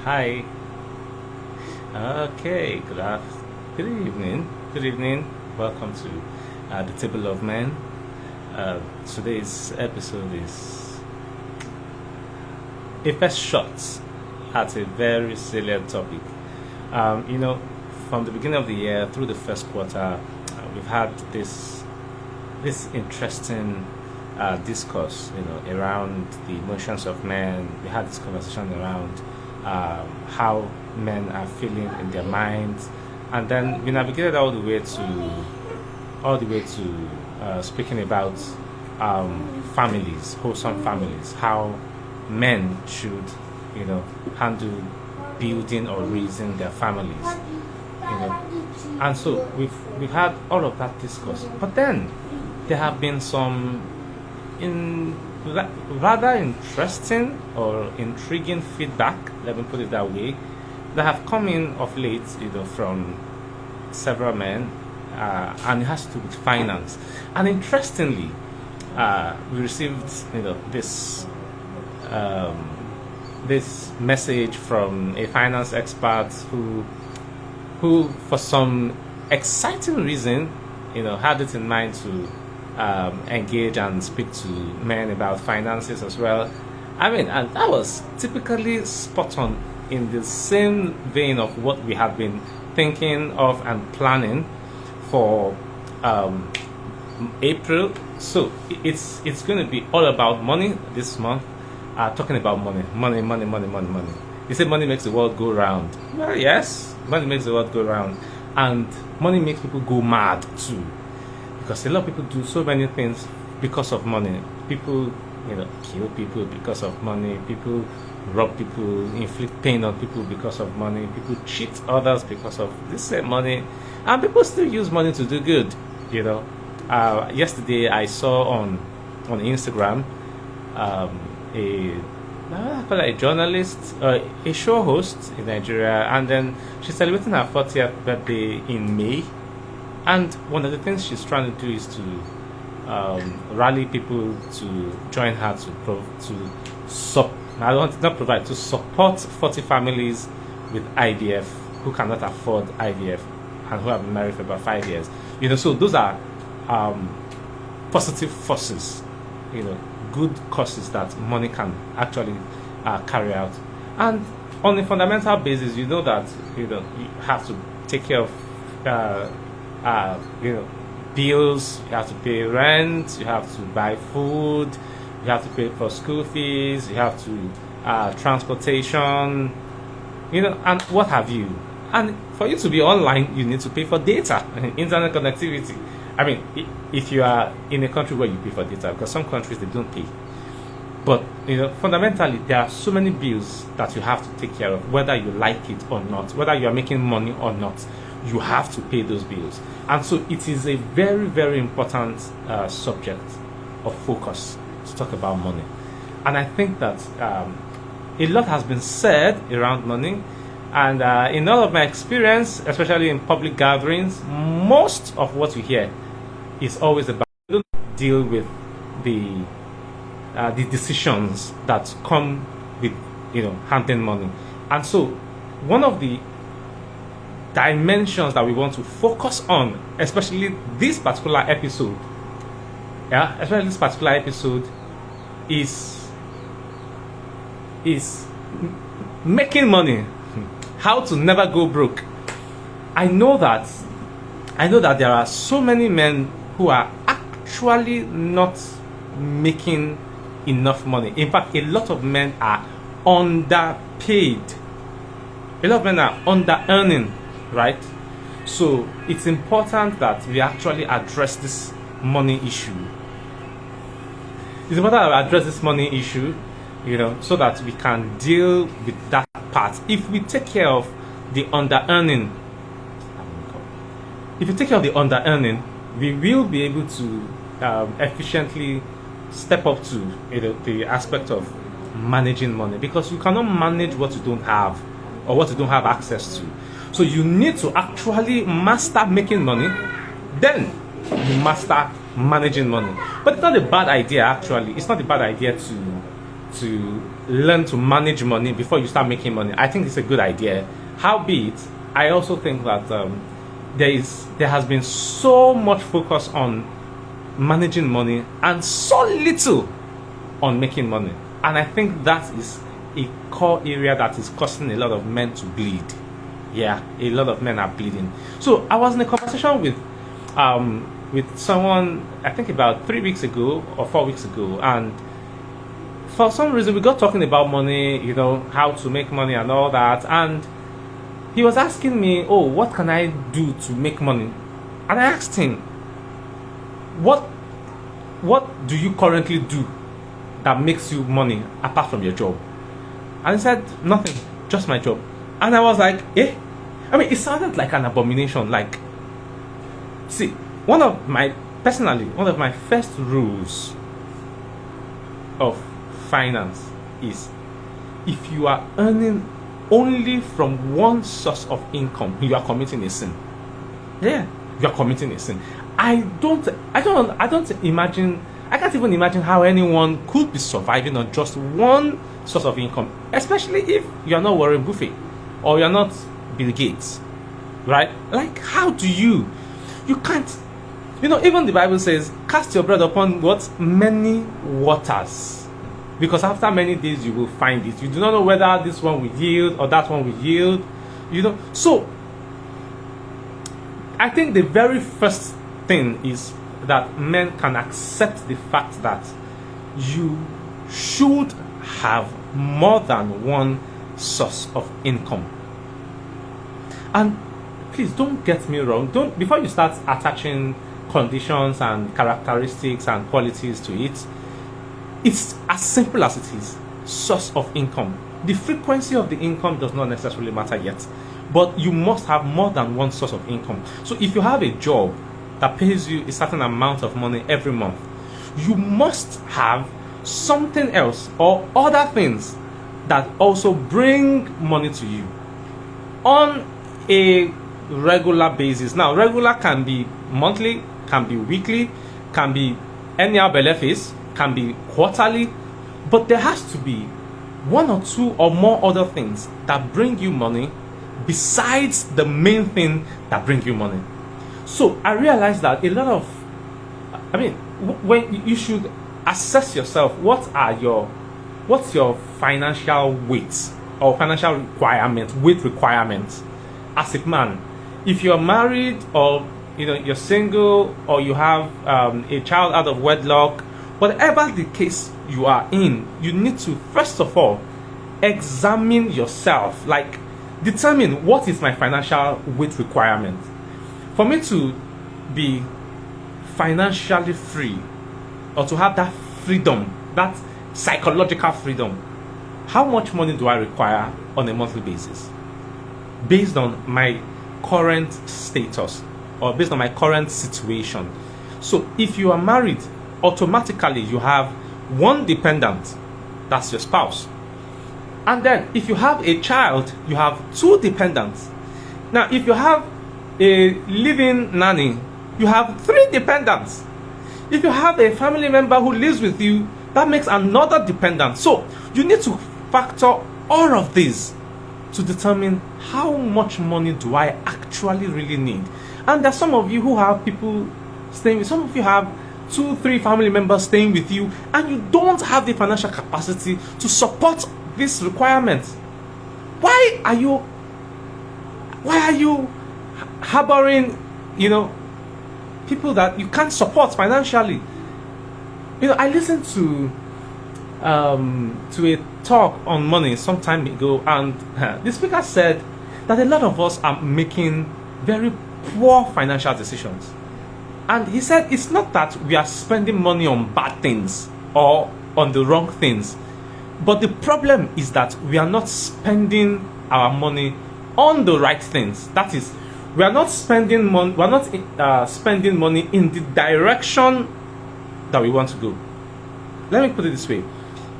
Hi. Okay. Good evening. Good evening. Welcome to the Table of Men. Today's episode is a first shot at a very salient topic. Um, you know, from the beginning of the year through the first quarter, we've had this interesting discourse, around the emotions of men. We had this conversation around how men are feeling in their minds, and then we navigated all the way to speaking about families, wholesome families, how men should, handle building or raising their families, and so we've had all of that discourse, but then there have been some rather interesting or intriguing feedback, let me put it that way, that have come in of late, from several men, and it has to do with finance. And interestingly, we received, this message from a finance expert who for some exciting reason, had it in mind to engage and speak to men about finances as well. I mean, and that was typically spot on in the same vein of what we have been thinking of and planning for April. So it's going to be all about money this month. Talking about money. They say money makes the world go round. Well, yes, money makes the world go round, and money makes people go mad too. Because a lot of people do so many things because of money. People, kill people because of money. People rob people, inflict pain on people because of money. People cheat others because of this same money, and people still use money to do good. Yesterday I saw on Instagram I call her a journalist, a show host in Nigeria, and then she's celebrating her 40th birthday in May. And one of the things she's trying to do is to rally people to join her to support 40 families with IVF who cannot afford IVF and who have been married for about 5 years. So those are positive forces, good causes that money can actually carry out. And on a fundamental basis, that you have to take care of bills. You have to pay rent, you have to buy food, you have to pay for school fees, you have to transportation, and what have you. And for you to be online, you need to pay for data and internet connectivity. I mean, if you are in a country where you pay for data, because some countries they don't pay. But fundamentally, there are so many bills that you have to take care of, whether you like it or not, whether you are making money or not. You have to pay those bills, and so it is a very, very important subject of focus to talk about money. And I think that a lot has been said around money, and in all of my experience, especially in public gatherings, most of what you hear is always about deal with the decisions that come with handling money. And so one of the dimensions that we want to focus on, especially this particular episode, is making money, how to never go broke. I know that there are so many men who are actually not making enough money. In fact, a lot of men are underpaid. A lot of men are under earning, right? So it's important that we actually address this money issue. It's important that we address this money issue, so that we can deal with that part. If we take care of the under earning, we will be able to efficiently step up to the aspect of managing money, because you cannot manage what you don't have or what you don't have access to. So you need to actually master making money, then you master managing money. But it's not a bad idea, actually. It's not a bad idea to learn to manage money before you start making money. I think it's a good idea. Howbeit, I also think that there has been so much focus on managing money and so little on making money, and I think that is a core area that is causing a lot of men to bleed. Yeah, a lot of men are bleeding. So I was in a conversation with someone, I think about 3 weeks ago or 4 weeks ago, and for some reason we got talking about money, how to make money and all that, and he was asking me, oh, what can I do to make money? And I asked him, what do you currently do that makes you money apart from your job? And he said, nothing, just my job. And I was like, eh? I mean, it sounded like an abomination. Like, see, one of my first rules of finance is, if you are earning only from one source of income, you are committing a sin. Yeah, you are committing a sin. I can't even imagine how anyone could be surviving on just one source of income, especially if you are not Warren Buffett or you are not Bill Gates, right? Like, how do you can't, even the Bible says, cast your bread upon what? Many waters. Because after many days you will find it. You do not know whether this one will yield or that one will yield. So I think the very first thing is that men can accept the fact that you should have more than one source of income. And please don't get me wrong. Before you start attaching conditions and characteristics and qualities to it, it's as simple as it is. Source of income. The frequency of the income does not necessarily matter yet, but you must have more than one source of income. So if you have a job that pays you a certain amount of money every month, you must have something else or other things that also bring money to you on a regular basis. Now, regular can be monthly, can be weekly, can be annual benefits, can be quarterly, but there has to be one or two or more other things that bring you money besides the main thing that brings you money. So I realized that when you should assess yourself, what's your financial weight or financial weight requirements as a man. If you're married or you're single or you have a child out of wedlock, whatever the case you are in, you need to first of all examine yourself, like determine what is my financial weight requirement. For me to be financially free or to have that freedom, that psychological freedom, how much money do I require on a monthly basis based on my current status or based on my current situation? So if you are married, automatically you have one dependent, that's your spouse. And then if you have a child, you have two dependents. Now if you have a living nanny, you have three dependents. If you have a family member who lives with you, that makes another dependent. So you need to factor all of these to determine how much money do I actually really need. And there's some of you who have people staying with, some of you have 2-3 family members staying with you, and you don't have the financial capacity to support this requirement. Why are you harboring people that you can't support financially? I listened to a talk on money some time ago, and the speaker said that a lot of us are making very poor financial decisions. And he said it's not that we are spending money on bad things or on the wrong things, but the problem is that we are not spending our money on the right things. That is, we are not spending money. We are not spending money in the direction that we want to go. Let me put it this way: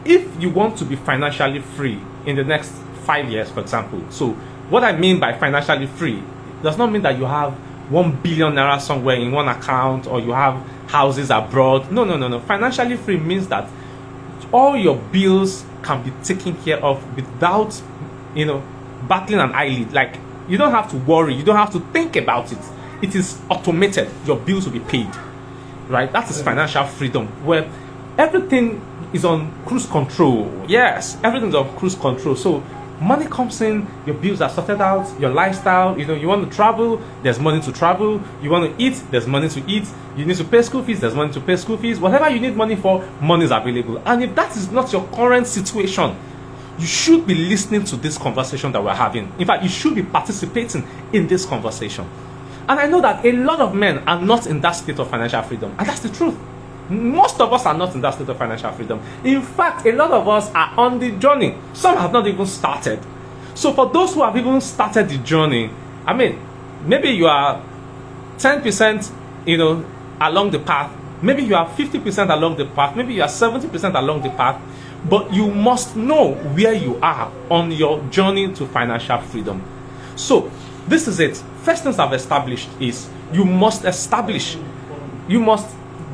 if you want to be financially free in the next 5 years, for example. So what I mean by financially free does not mean that you have 1 billion naira somewhere in one account or you have houses abroad. No. Financially free means that all your bills can be taken care of without, battling an eyelid. Like, you don't have to worry, you don't have to think about it. It is automated. Your bills will be paid, right? That is financial freedom, where everything is on cruise control. Yes, everything's on cruise control. So money comes in, your bills are sorted out, your lifestyle, you want to travel, there's money to travel. You want to eat, there's money to eat. You need to pay school fees, there's money to pay school fees. Whatever you need money for, money is available. And if that is not your current situation, you should be listening to this conversation that we're having. In fact, you should be participating in this conversation. And I know that a lot of men are not in that state of financial freedom. And that's the truth. Most of us are not in that state of financial freedom. In fact, a lot of us are on the journey. Some have not even started. So for those who have even started the journey, I mean, maybe you are 10%, along the path. Maybe you are 50% along the path. Maybe you are 70% along the path. But you must know where you are on your journey to financial freedom. So this is it. First things I've established is you must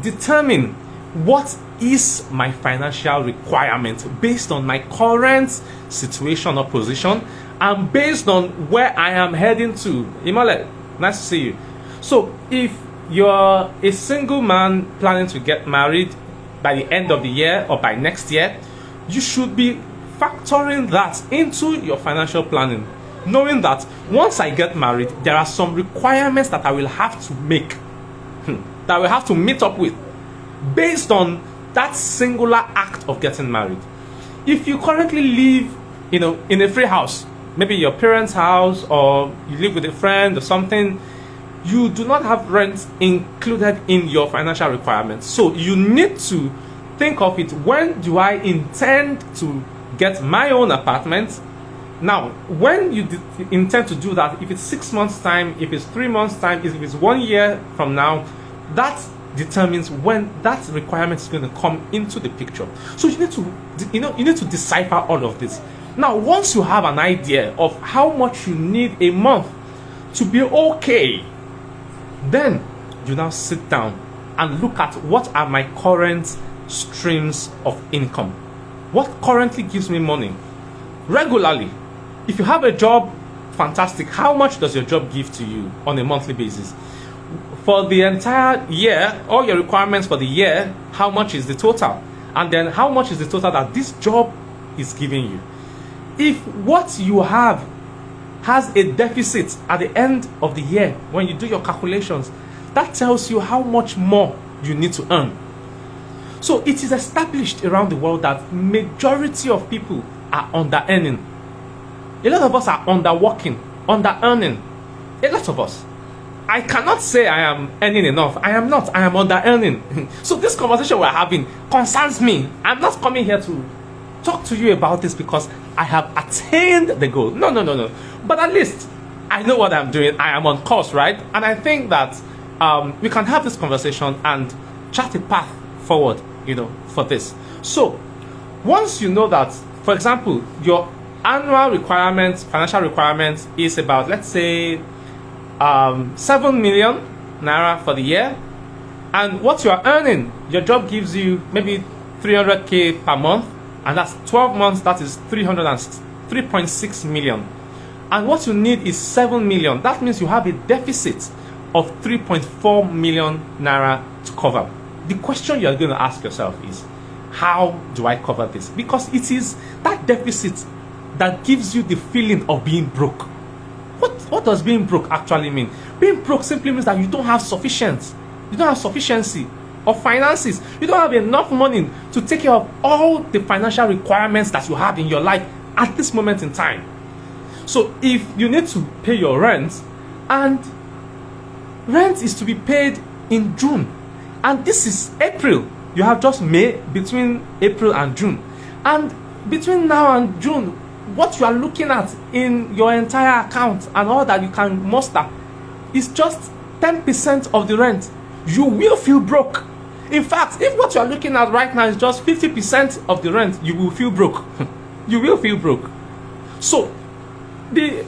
determine what is my financial requirement based on my current situation or position and based on where I am heading to. Imole, nice to see you. So if you're a single man planning to get married by the end of the year or by next year, you should be factoring that into your financial planning, knowing that once I get married, there are some requirements that I will have to make, that I will have to meet up with based on that singular act of getting married. If you currently live, in a free house, maybe your parents' house, or you live with a friend or something, you do not have rent included in your financial requirements. So you need to think of it. When do I intend to get my own apartment? Now, when you intend to do that, if it's 6 months time, if it's 3 months time, if it's 1 year from now, that determines when that requirement is going to come into the picture. So you need to decipher all of this. Now, once you have an idea of how much you need a month to be okay, then you now sit down and look at what are my current streams of income. What currently gives me money regularly? If you have a job, fantastic. How much does your job give to you on a monthly basis? For the entire year, all your requirements for the year, how much is the total? And then how much is the total that this job is giving you? If what you have has a deficit at the end of the year, when you do your calculations, that tells you how much more you need to earn. So it is established around the world that majority of people are under-earning. A lot of us are underworking, under-earning. A lot of us. I cannot say I am earning enough. I am not. I am under-earning. So this conversation we're having concerns me. I'm not coming here to talk to you about this because I have attained the goal. No. But at least I know what I'm doing. I am on course, right? And I think that we can have this conversation and chart a path forward, for this. So once you know that, for example, your annual requirements, financial requirements is about, let's say, 7 million naira for the year, and what you are earning, your job gives you maybe 300k per month, and that's 12 months, that is 3.6 million. And what you need is 7 million. That means you have a deficit of 3.4 million naira to cover. The question you're going to ask yourself is, how do I cover this? Because it is that deficit that gives you the feeling of being broke. What does being broke actually mean? Being broke simply means that you don't have sufficiency of finances. You don't have enough money to take care of all the financial requirements that you have in your life at this moment in time. So if you need to pay your rent, and rent is to be paid in June, and this is April, you have just May, between April and June, and between now and June, what you are looking at in your entire account and all that you can muster is just 10% of the rent. You will feel broke. In fact, if what you are looking at right now is just 50% of the rent, you will feel broke. You will feel broke. So the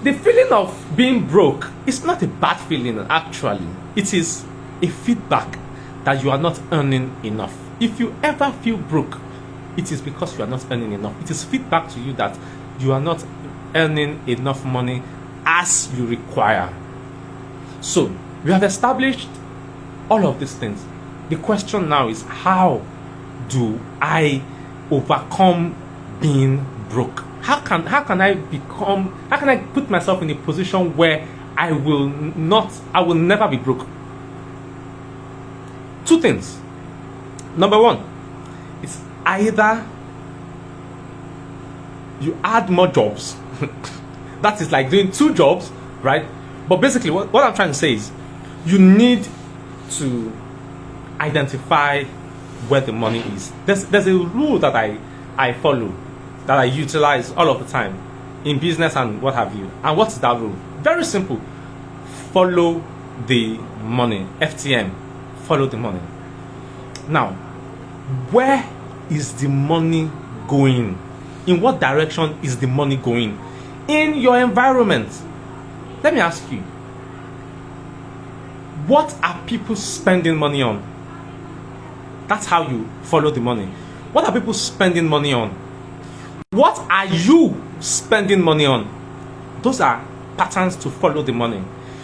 feeling of being broke is not a bad feeling, actually. It is a feedback that you are not earning enough. If you ever feel broke, it is because you are not earning enough. It is feedback to you that you are not earning enough money as you require. So we have established all of these things. The question now is, how do I overcome being broke? How can I put myself in a position where I will never be broke? Two things. Number one, it's either you add more jobs. That is like doing two jobs, right? But basically what I'm trying to say is, you need to identify where the money is. There's a rule that I follow, that I utilize all of the time in business and what have you. And what's that rule? Very simple. Follow the money. FTM. Follow the money. Now, where is the money going? In what direction is the money going? In your environment. Let me ask you, what are people spending money on? That's how you follow the money. What are people spending money on? What are you spending money on? Those are patterns to follow the money.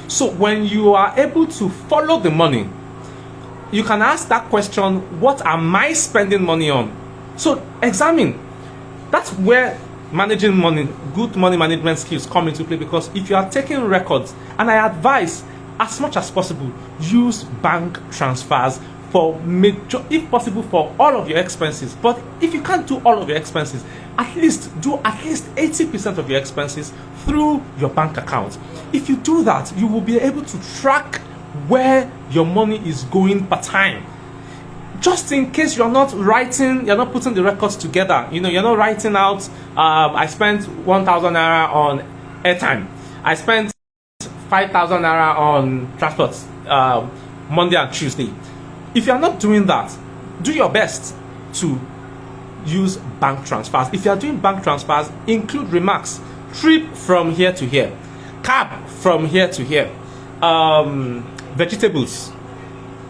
So when you are able to follow the money, you can ask that question, what am I spending money on? So examine. That's where managing money, good money management skills come into play, because if you are taking records, and I advise, as much as possible, use bank transfers for if possible, for all of your expenses. But if you can't do all of your expenses, at least do at least 80% of your expenses through your bank account. If you do that, you will be able to track where your money is going per time. Just in case you're not putting the records together. You're not writing out, I spent 1,000 naira on airtime. I spent 5,000 naira on transport Monday and Tuesday. If you're not doing that, do your best to use bank transfers. If you're doing bank transfers, include remarks. Trip from here to here. Cab from here to here. Vegetables.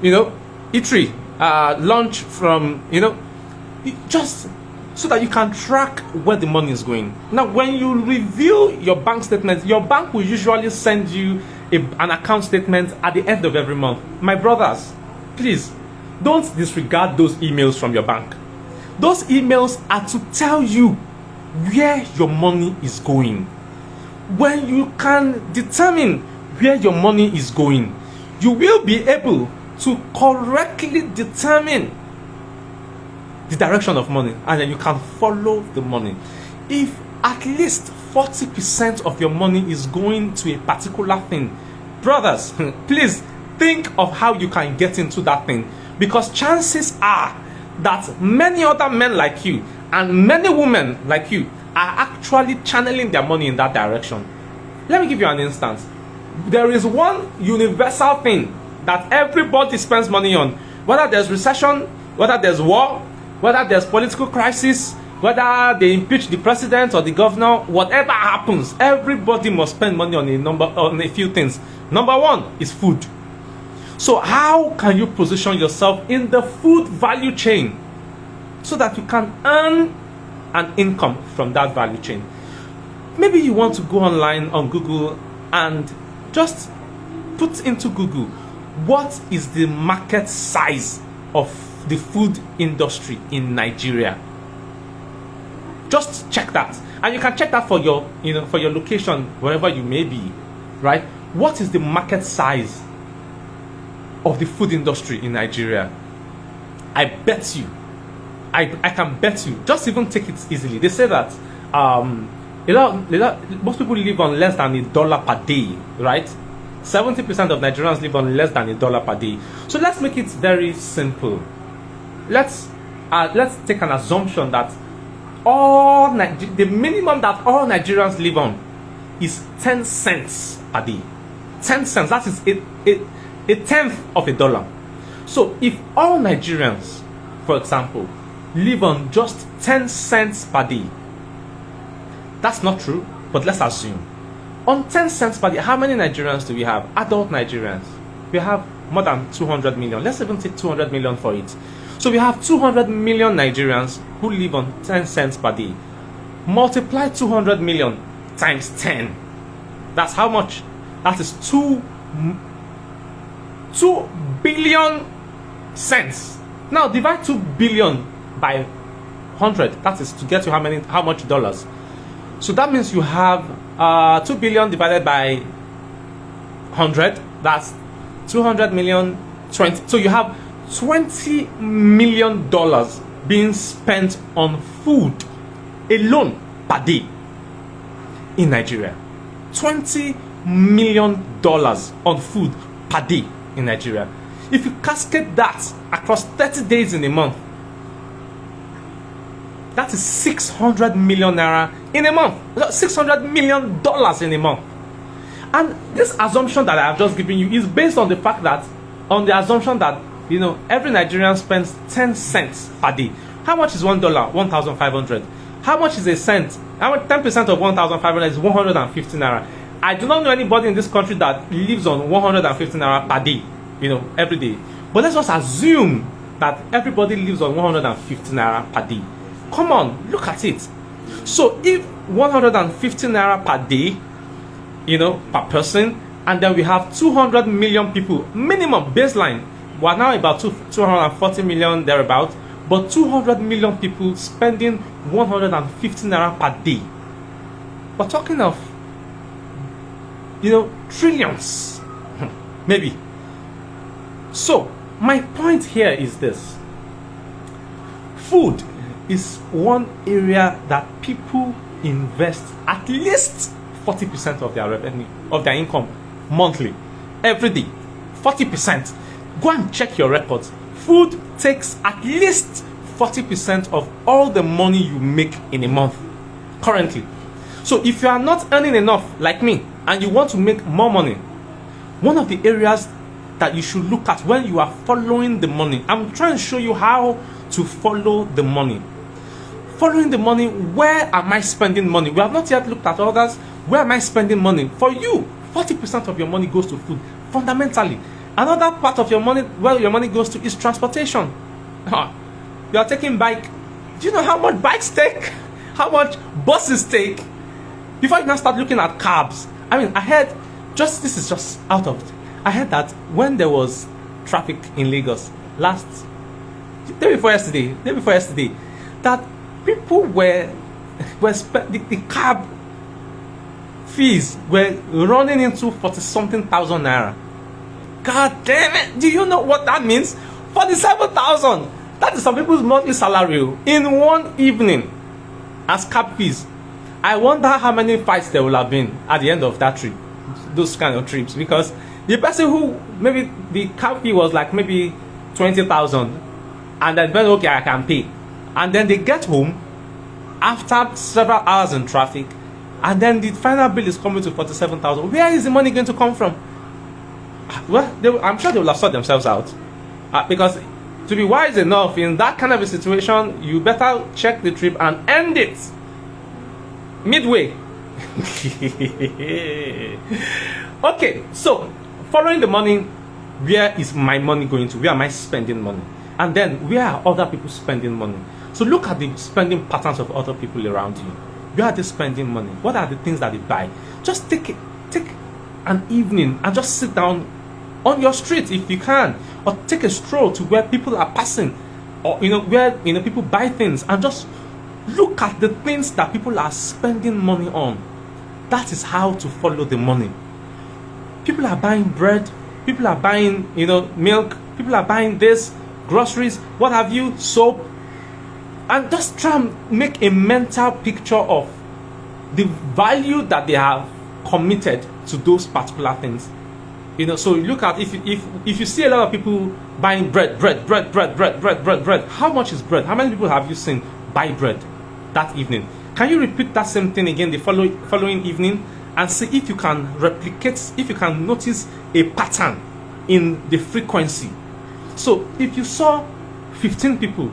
Eatery. Lunch from, just so that you can track where the money is going. Now, when you review your bank statement, your bank will usually send you an account statement at the end of every month. My brothers, please don't disregard those emails from your bank. Those emails are to tell you where your money is going. When you can determine where your money is going, you will be able to correctly determine the direction of money, and then you can follow the money. If at least 40% of your money is going to a particular thing, brothers, please think of how you can get into that thing, because chances are that many other men like you and many women like you are actually channeling their money in that direction. Let me give you an instance. There is one universal thing that everybody spends money on, whether there's recession, whether there's war, whether there's political crisis, whether they impeach the president or the governor, whatever happens, everybody must spend money on a few things. Number one is food. So how can you position yourself in the food value chain so that you can earn an income from that value chain? Maybe you want to go online on Google and just put into Google, what is the market size of the food industry in Nigeria? Just check that, and you can check that for your location, wherever you may be, right? What is the market size of the food industry in Nigeria? I bet you, I can bet you, just even take it easily. They say that most people live on less than $1 per day, right? 70% of Nigerians live on less than $1 per day. So let's make it very simple. Let's take an assumption that the minimum that all Nigerians live on is 10 cents per day. 10 cents, that is a tenth of $1. So if all Nigerians, for example, live on just 10 cents per day, that's not true, but let's assume. On 10 cents per day, how many Nigerians do we have? Adult Nigerians. We have more than 200 million. Let's even take 200 million for it. So we have 200 million Nigerians who live on 10 cents per day. Multiply 200 million times 10. That's how much? That is 2 billion cents. Now divide 2 billion by 100. That is to get to how much dollars. So that means you have 2 billion divided by 100. That's 200 million 20. So you have 20 million dollars being spent on food alone per day in Nigeria. 20 million dollars on food per day in Nigeria. If you cascade that across 30 days in a month, that is 600 million naira in a month. 600 million dollars in a month. And this assumption that I have just given you is based on the fact that, on the assumption that, you know, every Nigerian spends 10 cents per day. How much is $1? 1,500. How much is a cent? How much? 10% of 1,500 is 150 naira. I do not know anybody in this country that lives on 150 naira per day, you know, every day. But let's just assume that everybody lives on 150 naira per day. Come on, look at it. So if 150 naira per day, you know, per person, and then we have 200 million people, minimum baseline, we're now about 240 million thereabout, but 200 million people spending 150 naira per day. We're talking of, you know, trillions, maybe. So my point here is this: food is one area that people invest at least 40% of their revenue, of their income, monthly, every day. 40%. Go and check your records. Food takes at least 40% of all the money you make in a month currently. So if you are not earning enough like me and you want to make more money, one of the areas that you should look at when you are following the money, I'm trying to show you how to follow the money. Following the money, where am I spending money? We have not yet looked at others. Where am I spending money? For you, 40% of your money goes to food, fundamentally. Another part of your money, where your money goes to, is transportation. You are taking bike. Do you know how much bikes take? How much buses take? Before you now start looking at cabs. I mean, I heard, this is just out of it. I heard that when there was traffic in Lagos day before yesterday, that people were the cab fees were running into 40-something thousand naira. God damn it! Do you know what that means? 47,000. That is some people's monthly salary in one evening as cab fees. I wonder how many fights there will have been at the end of that trip, those kind of trips, because the person who, maybe the cab fee was like maybe 20,000, and then well, okay, I can pay, and then they get home after several hours in traffic, and then the final bill is coming to 47,000. Where is the money going to come from? Well, I'm sure they will have sorted themselves out, because to be wise enough in that kind of a situation, you better check the trip and end it midway. Okay, so following the money, where is my money going to? Where am I spending money? And then where are other people spending money? So look at the spending patterns of other people around you. Where are they spending money? What are the things that they buy? Just take an evening and just sit down on your street if you can, or take a stroll to where people are passing, or where people buy things, and just look at the things that people are spending money on. That is how to follow the money. People are buying bread, people are buying milk, people are buying this, groceries, what have you, soap, and just try and make a mental picture of the value that they have committed to those particular things. So you look at, if you see a lot of people buying bread, how much is bread? How many people have you seen buy bread that evening? Can you repeat that same thing again the following evening, and see if you can replicate, if you can notice a pattern in the frequency? So if you saw 15 people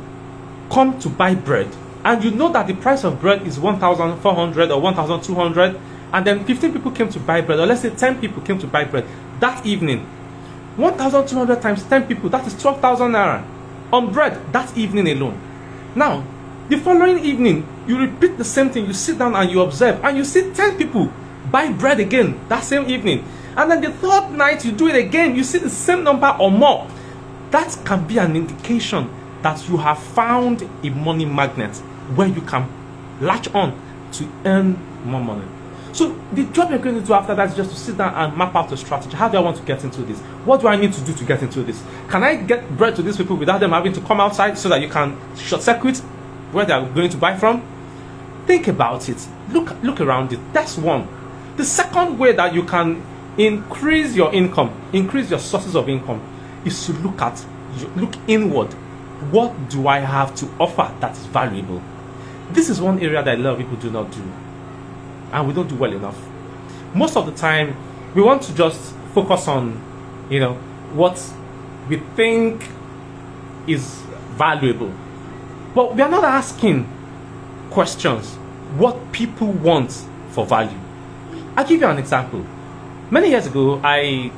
come to buy bread, and you know that the price of bread is 1,400 or 1,200, and then 15 people came to buy bread, or let's say 10 people came to buy bread that evening, 1,200 times 10 people, that is 12,000 naira. on bread that evening alone. Now, the following evening, you repeat the same thing. You sit down and you observe, and you see 10 people buy bread again that same evening. And then the third night, you do it again. You see the same number or more. That can be an indication that you have found a money magnet where you can latch on to earn more money. So the job you're going to do after that is just to sit down and map out a strategy. How do I want to get into this? What do I need to do to get into this? Can I get bread to these people without them having to come outside so that you can short circuit where they are going to buy from? Think about it. Look around it. That's one. The second way that you can increase your income, increase your sources of income, is to look inward. What do I have to offer that is valuable? This is one area that a lot of people do not do, and we don't do well enough. Most of the time, we want to just focus on, what we think is valuable, but we are not asking questions what people want for value. I'll give you an example. Many years ago, I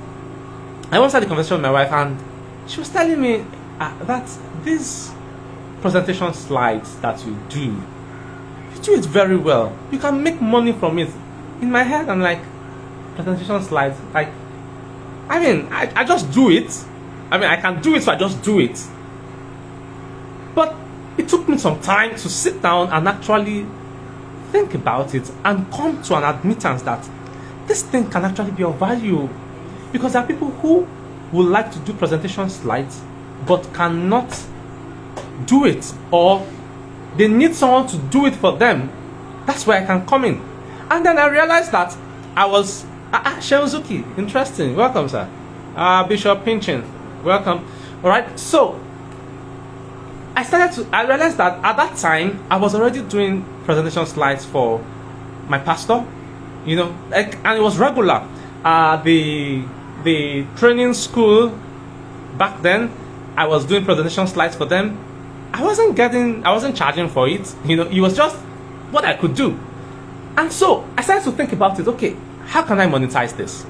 once had a conversation with my wife, and she was telling me that these presentation slides that you do it very well. You can make money from it. In my head, I'm like, presentation slides, I just do it. I can do it, so I just do it. But it took me some time to sit down and actually think about it and come to an admittance that this thing can actually be of value. Because there are people who would like to do presentation slides but cannot do it, or they need someone to do it for them. That's where I can come in. And then I realized that I was Sheuzuki, interesting, welcome sir. Bishop Pinchin, welcome. Alright, so I realized that at that time I was already doing presentation slides for my pastor, and it was regular. The training school back then, I was doing presentation slides for them. I wasn't charging for it. It was just what I could do. And so I started to think about it. Okay, how can I monetize this?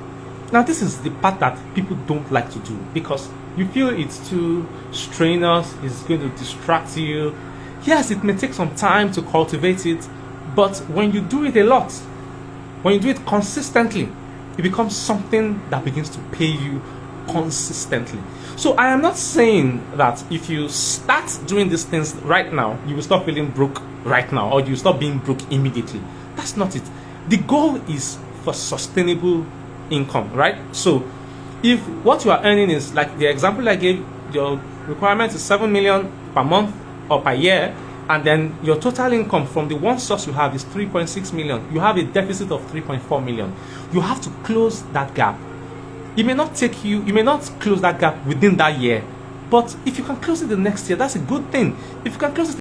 Now, this is the part that people don't like to do because you feel it's too strenuous, it's going to distract you. Yes, it may take some time to cultivate it, but when you do it a lot, when you do it consistently, it becomes something that begins to pay you consistently. So I am not saying that if you start doing these things right now, you will stop feeling broke right now, or you stop being broke immediately. That's not it. The goal is for sustainable income, right? So if what you are earning is like the example I gave, your requirement is 7 million per month or per year, and then your total income from the one source you have is 3.6 million, you have a deficit of 3.4 million. You have to close that gap. You may not close that gap within that year, but if you can close it the next year, that's a good thing. If you can close it